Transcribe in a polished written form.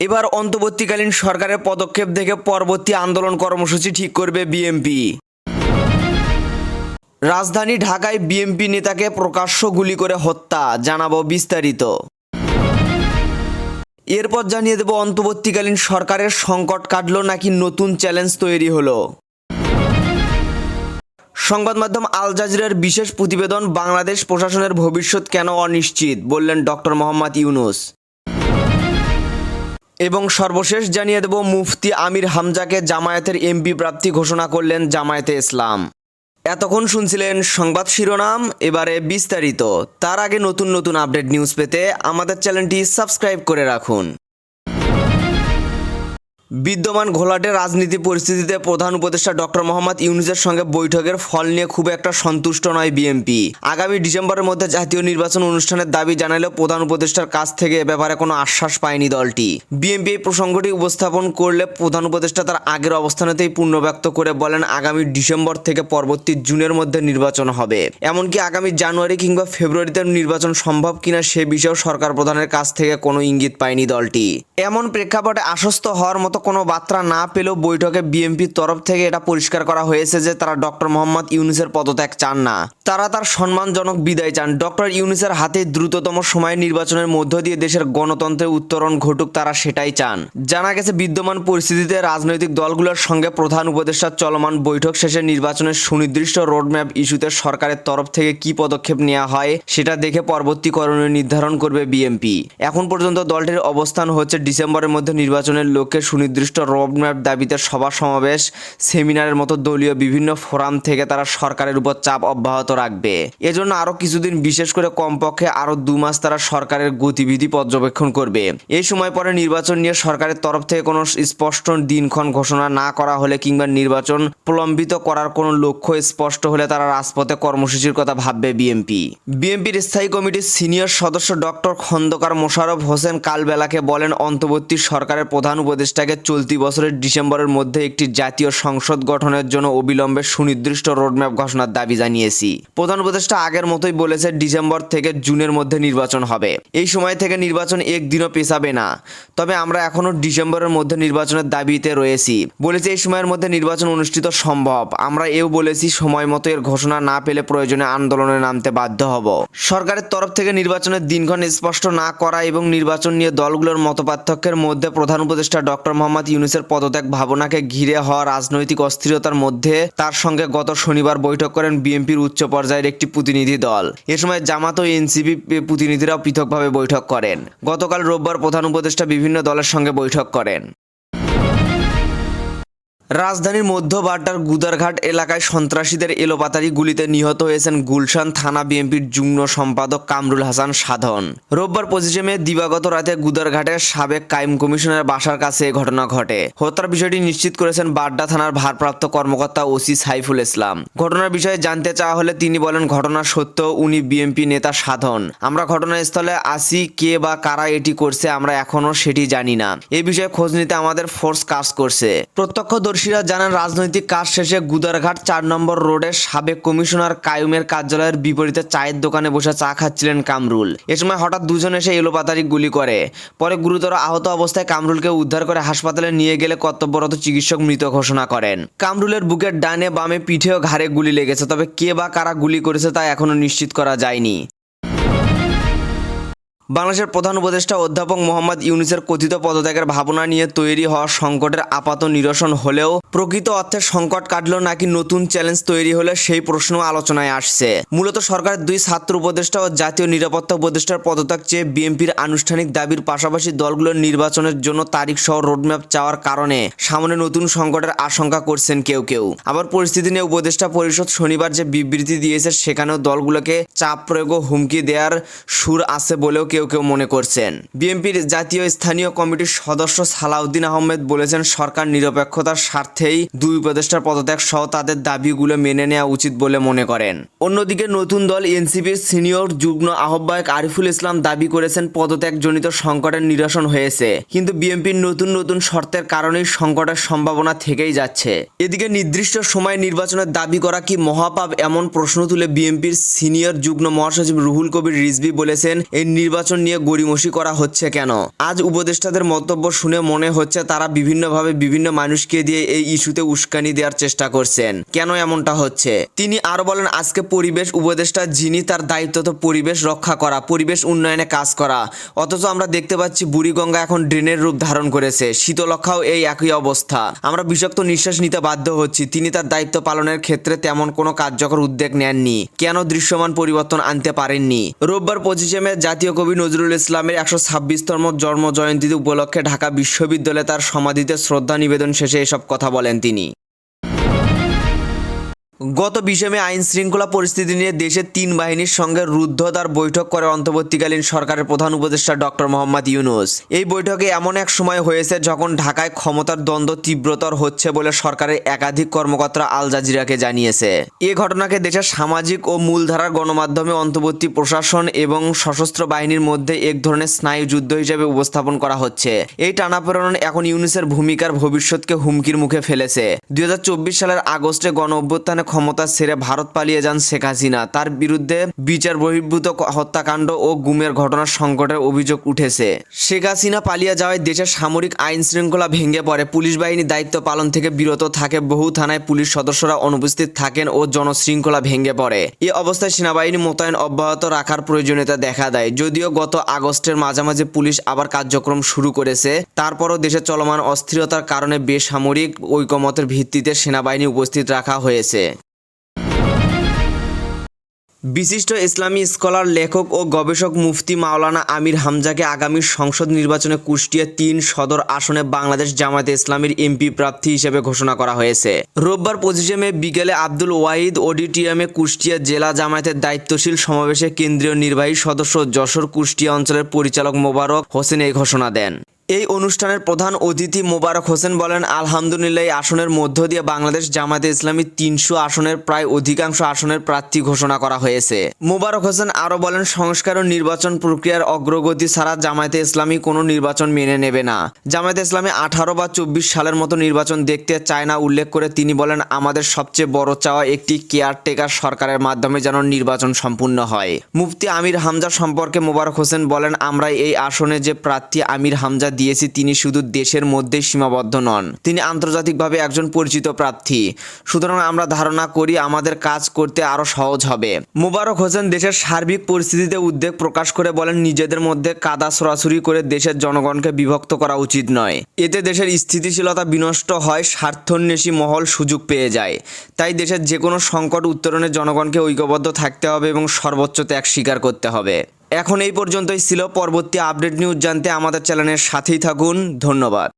এবার অন্তর্বর্তীকালীন সরকারের পদক্ষেপ দেখে পরবর্তী আন্দোলন কর্মসূচি ঠিক করবে বিএনপি। রাজধানী ঢাকায় বিএনপি নেতাকে প্রকাশ্য গুলি করে হত্যা, জানাবো বিস্তারিত। এরপর জানিয়ে দেব অন্তর্বর্তীকালীন সরকারের সংকট কাটলো নাকি নতুন চ্যালেঞ্জ তৈরি হলো। সংবাদ মাধ্যম আল জাজিরার বিশেষ প্রতিবেদন, বাংলাদেশ প্রশাসনের ভবিষ্যৎ কেন অনিশ্চিত, বললেন ডক্টর মোহাম্মদ ইউনূস। এবং সর্বশেষ জানিয়ে দেব মুফতি আমির হামজাকে জামায়াতের এমপি প্রার্থী ঘোষণা করলেন জামায়াতে ইসলাম। এতক্ষণ শুনছিলেন সংবাদ শিরোনাম, এবারে বিস্তারিত। তার আগে নতুন নতুন আপডেট নিউজ পেতে আমাদের চ্যানেলটি সাবস্ক্রাইব করে রাখুন। বিদ্যমান ঘোলাটে রাজনীতি পরিস্থিতিতে প্রধান উপদেষ্টা ডক্টর মোহাম্মদ ইউনূসের সঙ্গে বৈঠকের ফল নিয়ে খুব একটা সন্তুষ্ট নয় বিএনপি। আগামী ডিসেম্বরের মধ্যে জাতীয় নির্বাচন অনুষ্ঠানের দাবি জানালেও প্রধান উপদেষ্টার কাছ থেকে এ ব্যাপারে কোনো আশ্বাস পায়নি দলটি। বিএনপি এই প্রসঙ্গটি উপস্থাপন করলে প্রধান উপদেষ্টা তার আগের অবস্থানেতেই পূর্ণ ব্যক্ত করে বলেন আগামী ডিসেম্বর থেকে পরবর্তী জুনের মধ্যে নির্বাচন হবে। এমনকি আগামী জানুয়ারি কিংবা ফেব্রুয়ারিতে নির্বাচন সম্ভব কিনা সে বিষয়েও সরকার প্রধানের কাছ থেকে কোনো ইঙ্গিত পায়নি দলটি। এমন প্রেক্ষাপটে আশ্বস্ত হওয়ার মতো কোনো বার্তা না পেলেও বৈঠকে বিএনপির তরফ থেকে এটা পরিষ্কার করা হয়েছে যে তারা ডক্টর মোহাম্মদ ইউনূসের পদত্যাগ চান না, তারা তার সম্মানজনক বিদায় চান। ডক্টর ইউনূসের হাতে দ্রুততম সময়ে নির্বাচনের মধ্য দিয়ে দেশের গণতন্ত্রের উত্তরণ ঘটুক, তারা সেটাই চান। জানা গেছে বিদ্যমান পরিস্থিতিতে রাজনৈতিক দলগুলোর সঙ্গে প্রধান উপদেষ্টার চলমান বৈঠক শেষে নির্বাচনের সুনির্দিষ্ট রোডম্যাপ ইস্যুতে সরকারের তরফ থেকে কি পদক্ষেপ নেওয়া হয় সেটা দেখে পরবর্তী করণীয় নির্ধারণ করবে বিএনপি। এখন পর্যন্ত দলটির অবস্থান হচ্ছে ডিসেম্বরের মধ্যে নির্বাচনের লক্ষ্যে সুনির্দিষ্ট রোডম্যাপ দাবিতে সভা সমাবেশ, সেমিনারের মতো দলীয় বিভিন্ন ফোরাম থেকে তারা সরকারের উপর চাপ অব্যাহত রাখবে। এজন্য আরও কিছুদিন, বিশেষ করে কমপক্ষে আরও 2 মাস তারা সরকারের গতিবিধি পর্যবেক্ষণ করবে। এই সময় পরে নির্বাচন নিয়ে সরকারের তরফ থেকে কোনো স্পষ্ট দিনক্ষণ ঘোষণা না করা হলে কিংবা নির্বাচন প্রলম্বিত করার কোনো লক্ষ্য স্পষ্ট হলে তারা রাজপথে কর্মসূচির কথা ভাববে বিএনপি। বিএনপির স্থায়ী কমিটির সিনিয়র সদস্য ডক্টর খন্দকার মোশাররফ হোসেন কালবেলাকে বলেন অন্তর্বর্তী সরকারের প্রধান উপদেষ্টাকে চলতি বছরের ডিসেম্বরের মধ্যে একটি জাতীয় সংসদ গঠনের জন্য অবিলম্বে সুনির্দিষ্ট রোডম্যাপ ঘোষণার দাবি জানিয়েছি। প্রধান উপদেষ্টা আগের মতোই বলেছে ডিসেম্বর থেকে জুনের মধ্যে নির্বাচন হবে। এই সময় থেকে নির্বাচন একদিনও পেছাবে না। তবে আমরা এখনও ডিসেম্বরের মধ্যে নির্বাচনের দাবিতে রয়েছি। বলেছি এই সময়ের মধ্যে নির্বাচন অনুষ্ঠিত সম্ভব। আমরা এও বলেছি সময় মতো এর ঘোষণা না পেলে প্রয়োজনে আন্দোলনে নামতে বাধ্য হব। সরকারের তরফ থেকে নির্বাচনের দিনক্ষণ স্পষ্ট না করা এবং নির্বাচন নিয়ে দলগুলোর মতপার্থক্যের মধ্যে প্রধান উপদেষ্টা ডক্টর মোহাম্মদ ইউনূসের পদত্যাগ ভাবনাকে ঘিরে হওয়া রাজনৈতিক অস্থিরতার মধ্যে তার সঙ্গে গত শনিবার বৈঠক করেন বিএনপির উচ্চ পর্যায়ের একটি প্রতিনিধি দল। এ সময় জামাত ও এনসিপি প্রতিনিধিরাও পৃথকভাবে বৈঠক করেন। গতকাল রোববার প্রধান উপদেষ্টা বিভিন্ন দলের সঙ্গে বৈঠক করেন। রাজধানীর মধ্য বাড্ডার গুদারঘাট এলাকায় সন্ত্রাসীদের এলোপাতাড়ি গুলিতে নিহত হয়েছেন গুলশান থানা বিএনপির যুগ্ম সম্পাদক কামরুল হাসান সাধন। রোববার 25 মে দিবাগত রাতে গুদারঘাটের সাবেক কাইম কমিশনারের বাসার কাছে এ ঘটনা ঘটে। হত্যার বিষয়টি নিশ্চিত করেছেন বাড্ডা থানার ভারপ্রাপ্ত কর্মকর্তা ওসি সাইফুল ইসলাম। ঘটনার বিষয়ে জানতে চাওয়া হলে তিনি বলেন ঘটনা সত্য, উনি বিএনপি নেতা সাধন। আমরা ঘটনাস্থলে আসি, কে বা কারা এটি করছে আমরা এখনও সেটি জানি না। এই বিষয়ে খোঁজ নিতে আমাদের ফোর্স কাজ করছে। প্রত্যক্ষদর্শীরা জানান রাজনৈতিক কাজ শেষে গুদারঘাট 4 নম্বর রোডের সাবেক কমিশনার কায়ুমের কার্যালয়ের বিপরীতে চায়ের দোকানে বসে চা খাচ্ছিলেন কামরুল। এ সময় হঠাৎ দুজন এসে এলোপাতাড়ি গুলি করে। পরে গুরুতর আহত অবস্থায় কামরুলকে উদ্ধার করে হাসপাতালে নিয়ে গেলে কর্তব্যরত চিকিৎসক মৃত ঘোষণা করেন। কামরুলের বুকের ডানে বামে পিঠে ও ঘাড়ে গুলি লেগেছে, তবে কে বা কারা গুলি করেছে তা এখনো নিশ্চিত করা যায়নি। বাংলাদেশের প্রধান উপদেষ্টা অধ্যাপক মোহাম্মদ ইউনূসের কথিত পদত্যাগের ভাবনা নিয়ে তৈরি হওয়া সংকটের আপাত নিরসন হলেও প্রকৃত অর্থে সংকট কাটলো নাকি নতুন চ্যালেঞ্জ তৈরি হলে সেই প্রশ্ন আলোচনায় আসছে। মূলত সরকারের 2 ছাত্র উপদেষ্টা ও জাতীয় নিরাপত্তা উপদেষ্টার পদত্যাগ চেয়ে বিএনপির আনুষ্ঠানিক দাবির পাশাপাশি দলগুলোর নির্বাচনের জন্য তারিখ সহ রোডম্যাপ চাওয়ার কারণে সামনে নতুন সংকটের আশঙ্কা করছেন কেউ কেউ। আবার পরিস্থিতি নিয়ে উপদেষ্টা পরিষদ শনিবার যে বিবৃতি দিয়েছে সেখানেও দলগুলোকে চাপ প্রয়োগ ও হুমকি দেওয়ার সুর আছে বলেও কেউ কেউ মনে করছেন। বিএনপির জাতীয় স্থানীয় কমিটির সদস্য সালাউদ্দিন আহমেদ বলেছেন সরকার নিরপেক্ষতার স্বার্থেই 2 উপদেষ্টার পদত্যাগ সহ তাদের দাবিগুলো মেনে নেওয়া উচিত বলে মনে করেন। অন্যদিকে নতুন দল এনসিপির সিনিয়র যুগ্ম আহ্বায়ক আরিফুল ইসলাম দাবি করেছেন পদত্যাগজনিত সংকটের নিরসন হয়েছে, কিন্তু বিএনপির নতুন শর্তের কারণেই সংকটের সম্ভাবনা থেকেই যাচ্ছে। এদিকে নির্দিষ্ট সময়ে নির্বাচনের দাবি করা কি মহাপাপ, এমন প্রশ্ন তুলে বিএনপির সিনিয়র যুগ্ম মহাসচিব রুহুল কবির রিজভী বলেছেন এই নির্বাচন নির্বাচন নিয়ে গড়িমসি করা হচ্ছে কেন? আজ উপদেষ্টাদের মন্তব্য শুনে মনে হচ্ছে তারা বিভিন্নভাবে বিভিন্ন মানুষকে দিয়ে এই ইস্যুতে উস্কানি দেওয়ার চেষ্টা করছেন। কেন এমনটা হচ্ছে? তিনি আরো বলেন, আজকে পরিবেশ উপদেষ্টা যিনি, তার দায়িত্ব তো পরিবেশ রক্ষা করা, পরিবেশ উন্নয়নে কাজ করা, অথচ আমরা দেখতে পাচ্ছি বুড়িগঙ্গা এখন ড্রেনের রূপ ধারণ করেছে। শীতলক্ষাও এই একই অবস্থা। আমরা বিষাক্ত নিঃশ্বাস নিতে বাধ্য হচ্ছি। তিনি তার দায়িত্ব পালনের ক্ষেত্রে তেমন কোনো কার্যকর উদ্যোগ নেননি। কেন দৃশ্যমান পরিবর্তন আনতে পারেননি? রোববার 25শে মে জাতীয় কবি নজরুল ইসলামের 126তম জন্ম জয়ন্তী উপলক্ষে ঢাকা বিশ্ববিদ্যালয়ে তার সমাধিতে শ্রদ্ধা নিবেদন শেষে এসব কথা বলেন তিনি। গত 20শে মে আইন শৃঙ্খলা পরিস্থিতি নিয়ে দেশের 3 বাহিনীর সঙ্গে রুদ্ধদ্বার বৈঠক করে অন্তর্বর্তীকালীন সরকারের প্রধান উপদেষ্টা ডক্টর মোহাম্মদ ইউনূস। এই বৈঠকে এমন এক সময় হয়েছে যখন ঢাকায় ক্ষমতার দ্বন্দ্ব তীব্রতর হচ্ছে বলে সরকারের একাধিক কর্মকর্তা আল জাজিরাকে জানিয়েছে। এ ঘটনাকে দেশের সামাজিক ও মূলধারার গণমাধ্যমে অন্তর্বর্তী প্রশাসন এবং সশস্ত্র বাহিনীর মধ্যে এক ধরনের স্নায়ুযুদ্ধ হিসেবে উপস্থাপন করা হচ্ছে। এই টানাপোড়েন এখন ইউনূসের ভূমিকার ভবিষ্যৎকে হুমকির মুখে ফেলেছে। 2024 সালের আগস্টে গণঅভ্যুত্থানে ক্ষমতা ছেড়ে ভারত পালিয়ে যান শেখ হাসিনা। তার বিরুদ্ধে বিচার বহির্ভূত হত্যাকাণ্ড ও গুমের ঘটনার সংকটের অভিযোগ উঠেছে। শেখ হাসিনা পালিয়ে যাওয়ায় দেশের সামরিক আইন শৃঙ্খলা ভেঙে পড়ে, পুলিশ বাহিনী দায়িত্ব পালন থেকে বিরত থাকে, বহু থানায় পুলিশ সদস্যরা অনুপস্থিত থাকেন ও জনশৃঙ্খলা ভেঙে পড়ে। এ অবস্থায় সেনাবাহিনী মোতায়েন অব্যাহত রাখার প্রয়োজনীয়তা দেখা দেয়। যদিও গত আগস্টের মাঝামাঝি পুলিশ আবার কার্যক্রম শুরু করেছে, তারপরও দেশে চলমান অস্থিরতার কারণে বেসামরিক ঐকমত্যের ভিত্তিতে সেনাবাহিনী উপস্থিত রাখা হয়েছে। বিশিষ্ট ইসলামী স্কলার, লেখক ও গবেষক মুফতি মাওলানা আমির হামজাকে আগামী সংসদ নির্বাচনে কুষ্টিয়া 3 সদর আসনে বাংলাদেশ জামায়াতে ইসলামীর এমপি প্রার্থী হিসেবে ঘোষণা করা হয়েছে। রোববার 25শে মে বিকেলে আব্দুল ওয়াহিদ অডিটোরিয়ামে কুষ্টিয়া জেলা জামায়াতের দায়িত্বশীল সমাবেশে কেন্দ্রীয় নির্বাহী সদস্য যশোর কুষ্টিয়া অঞ্চলের পরিচালক মোবারক হোসেন এই ঘোষণা দেন। এই অনুষ্ঠানের প্রধান অতিথি মোবারক হোসেন বলেন, আলহামদুলিল্লাহ, এই আসনের মধ্য দিয়ে বাংলাদেশ জামায়াতে ইসলামী 300 আসনের প্রায় অধিকাংশ আসনের প্রার্থী ঘোষণা করা হয়েছে। মোবারক হোসেন আরও বলেন, সংস্কার ও নির্বাচন প্রক্রিয়ার অগ্রগতি ছাড়া জামায়াতে ইসলামী কোনো নির্বাচন মেনে নেবে না। জামায়াতে ইসলামী 18 বা 24 সালের মতো নির্বাচন দেখতে চায় না উল্লেখ করে তিনি বলেন, আমাদের সবচেয়ে বড় চাওয়া একটি কেয়ারটেকার সরকারের মাধ্যমে যেন নির্বাচন সম্পূর্ণ হয়। মুফতি আমির হামজা সম্পর্কে মোবারক হোসেন বলেন, আমরা এই আসনে যে প্রার্থী আমির হামজা দিয়েছি তিনি শুধু দেশের মধ্যেই সীমাবদ্ধ নন, তিনি আন্তর্জাতিকভাবে একজন পরিচিত প্রার্থী। সুতরাং আমরা ধারণা করি আমাদের কাজ করতে আরো সহজ হবে। মোবারক হোসেন দেশের সার্বিক পরিস্থিতিতে উদ্বেগ প্রকাশ করে বলেন, নিজেদের মধ্যে কাদা ছড়াছড়ি করে দেশের জনগণকে বিভক্ত করা উচিত নয়। এতে দেশের স্থিতিশীলতা বিনষ্ট হয়, স্বার্থান্বেষী মহল সুযোগ পেয়ে যায়। তাই দেশের যে কোনো সংকট উত্তরণে জনগণকে ঐক্যবদ্ধ থাকতে হবে এবং সর্বোচ্চ ত্যাগ স্বীকার করতে হবে। এখন এই পর্যন্তই ছিল। পরবর্তী আপডেট নিউজ জানতে আমাদের চ্যানেলের সাথেই থাকুন। ধন্যবাদ।